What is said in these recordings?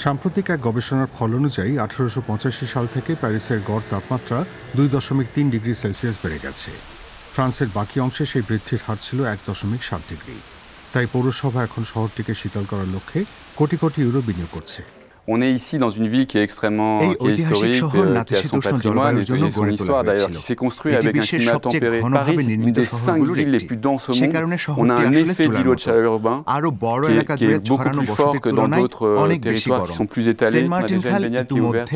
সাম্প্রতিক এক গবেষণার ফল অনুযায়ী 1885 সাল থেকে প্যারিসের গড় তাপমাত্রা 2.3 ডিগ্রি সেলসিয়াস বেড়ে গেছে। ফ্রান্সের বাকি অংশে সেই বৃদ্ধির হার ছিল 1.7 ডিগ্রি। তাই পৌরসভা এখন শহরটিকে শীতল করার লক্ষ্যে কোটি কোটি ইউরো বিনিয়োগ করছে। On est ici dans une ville qui est extrêmement qui est historique, qui a son patrimoine et son histoire d'ailleurs, qui s'est construit avec un climat tempéré. Paris, une des 5 villes les plus denses au monde. On a un effet d'îlot de chaleur urbain qui est beaucoup plus fort que dans d'autres territoires qui sont plus étalés. On a déjà une baignade qui est ouverte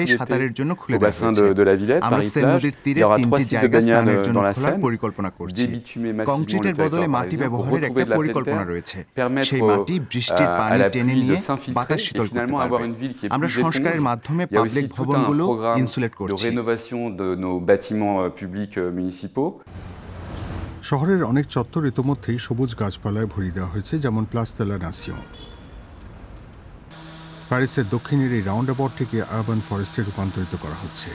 au bassin de la Villette, Paris-Plage. Il y aura 3 sites de baignade dans la Seine, débitumer massivement le territoire parisien pour retrouver de la pleine terre, permettre à la pluie de s'infiltrer et finalement avoir une ville আমরা সংস্কারের মাধ্যমে public ভবনগুলো insulate করছি। শহরের অনেক চত্বর ইতোমধ্যেই সবুজ গাছপালায় ভরিয়ে দেওয়া হয়েছে, যেমন প্লাস দে লা নাসিয়ন। প্যারিসের দক্ষিণের এই রাউন্ড অ্যাবাউটটিকে আরবান ফরেস্টে রূপান্তরিত করা হচ্ছে,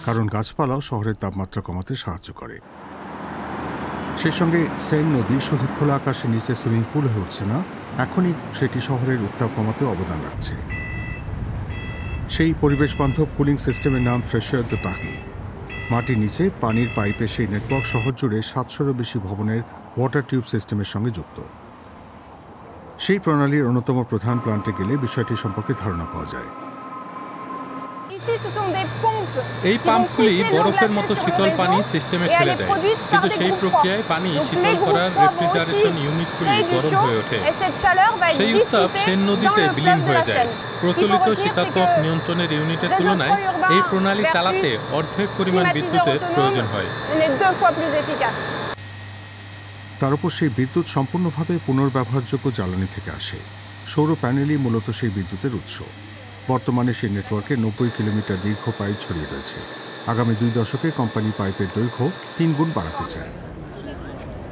কারণ গাছপালাও শহরের তাপমাত্রা কমাতে সাহায্য করে। সেই সঙ্গে সেন নদী শুধু খোলা আকাশের নিচে সুইমিং পুল হয়ে উঠছে না, এখনই সেটি শহরের উত্তাপ কমাতে অবদান রাখছে। সেই পরিবেশ বান্ধব কুলিং সিস্টেমের নাম ফ্রেশার দ্য পারি। মাটির নিচে পানির পাইপে সেই নেটওয়ার্ক শহর জুড়ে 700-এরও বেশি ভবনের ওয়াটার টিউব সিস্টেমের সঙ্গে যুক্ত। সেই প্রণালীর অন্যতম প্রধান প্ল্যান্টে গেলে বিষয়টি সম্পর্কে ধারণা পাওয়া যায়। এই পাম্পগুলি বরফের মতো শীতল পানি সিস্টেমে ঠেলে দেয়, কিন্তু সেই প্রক্রিয়ায় পানি শীতল করার রেফ্রিজারেশন ইউনিটগুলি গরম হয়ে ওঠে। সেই উত্তাপ সেন নদীতে বিলীন হয়ে যায়। প্রচলিত শীতাতপ নিয়ন্ত্রণের ইউনিটের তুলনায় এই প্রণালী চালাতে অর্ধেক পরিমাণ বিদ্যুতের প্রয়োজন হয়। তার উপর সেই বিদ্যুৎ সম্পূর্ণভাবে পুনর্ব্যবহারযোগ্য জ্বালানি থেকে আসে। সৌর প্যানেলই মূলত সেই বিদ্যুতের উৎস। বর্তমানে সেই নেটওয়ার্কে 90 কিলোমিটার দীর্ঘ পাইপ ছড়িয়ে রয়েছে। আগামী 2 দশকে কোম্পানি পাইপের দৈর্ঘ্য 3 গুণ বাড়াতে চায়।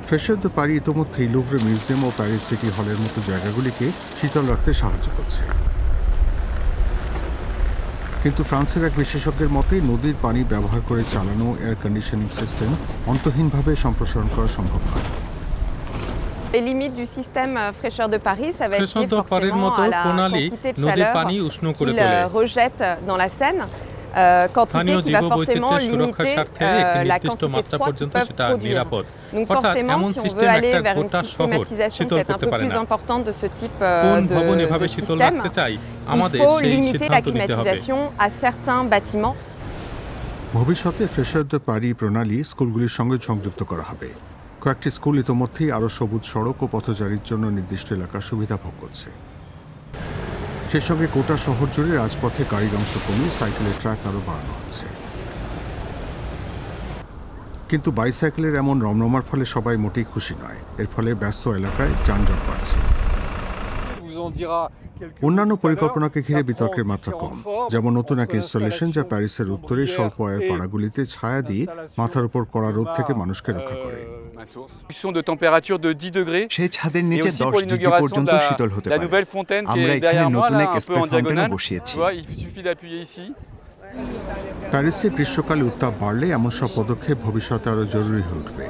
ফ্রেশার দ্য পারি ইতোমধ্যেই লুভরে মিউজিয়াম ও প্যারিস সিটি হলের মতো জায়গাগুলিকে শীতল রাখতে সাহায্য করছে। কিন্তু ফ্রান্সের এক বিশেষজ্ঞের মতে নদীর পানি ব্যবহার করে চালানো এয়ার কন্ডিশনিং সিস্টেম অন্তহীনভাবে সম্প্রসারণ করা সম্ভব নয়। Les limites du système Fraîcheur de Paris, ça va être lié forcément à la quantité de chaleur qu'il rejette dans la Seine, quantité qui va forcément limiter la quantité de froid qu'ils peuvent produire. Donc forcément, si on veut aller vers une systématisation peut-être un peu plus importante de ce type de système, il faut limiter la climatisation à certains bâtiments. ভবিষ্যতে fresher the পারি প্রণালী স্কুলগুলির সঙ্গে সংযুক্ত করা হবে। কয়েকটি school ইতোমধ্যেই আরও সবুজ সড়ক ও পথচারীর জন্য নির্দিষ্ট এলাকার সুবিধা ভোগ করছে। সেই সঙ্গে গোটা শহর জুড়ে রাজপথে গাড়ির অংশ কমিয়ে সাইকেলের ট্র্যাক আরও বাড়ানো হচ্ছে। কিন্তু বাইসাইকেলের এমন রমরমার ফলে সবাই মোটেই খুশি নয়। এর ফলে ব্যস্ত এলাকায় যানজট বাড়ছে। অন্যান্য পরিকল্পনাকে ঘিরে বিতর্কের মাত্রা কম, যেমন নতুন এক ইনস্টলেশন যা প্যারিসের উত্তরে স্বল্প আয়ের পাড়াগুলিতে ছায়া দিয়ে মাথার উপর কড়া রোদ থেকে মানুষকে রক্ষা করে। সেই ছাদের নিচে 10 ডিগ্রি পর্যন্ত শীতল হতে পারে। আমরা এখানে নতুন এক স্প্রে ফাউন্টেন বসিয়েছি। প্যারিসে গ্রীষ্মকালে উত্তাপ বাড়লে এমন সব পদক্ষেপ ভবিষ্যতে আরও জরুরি হয়ে উঠবে।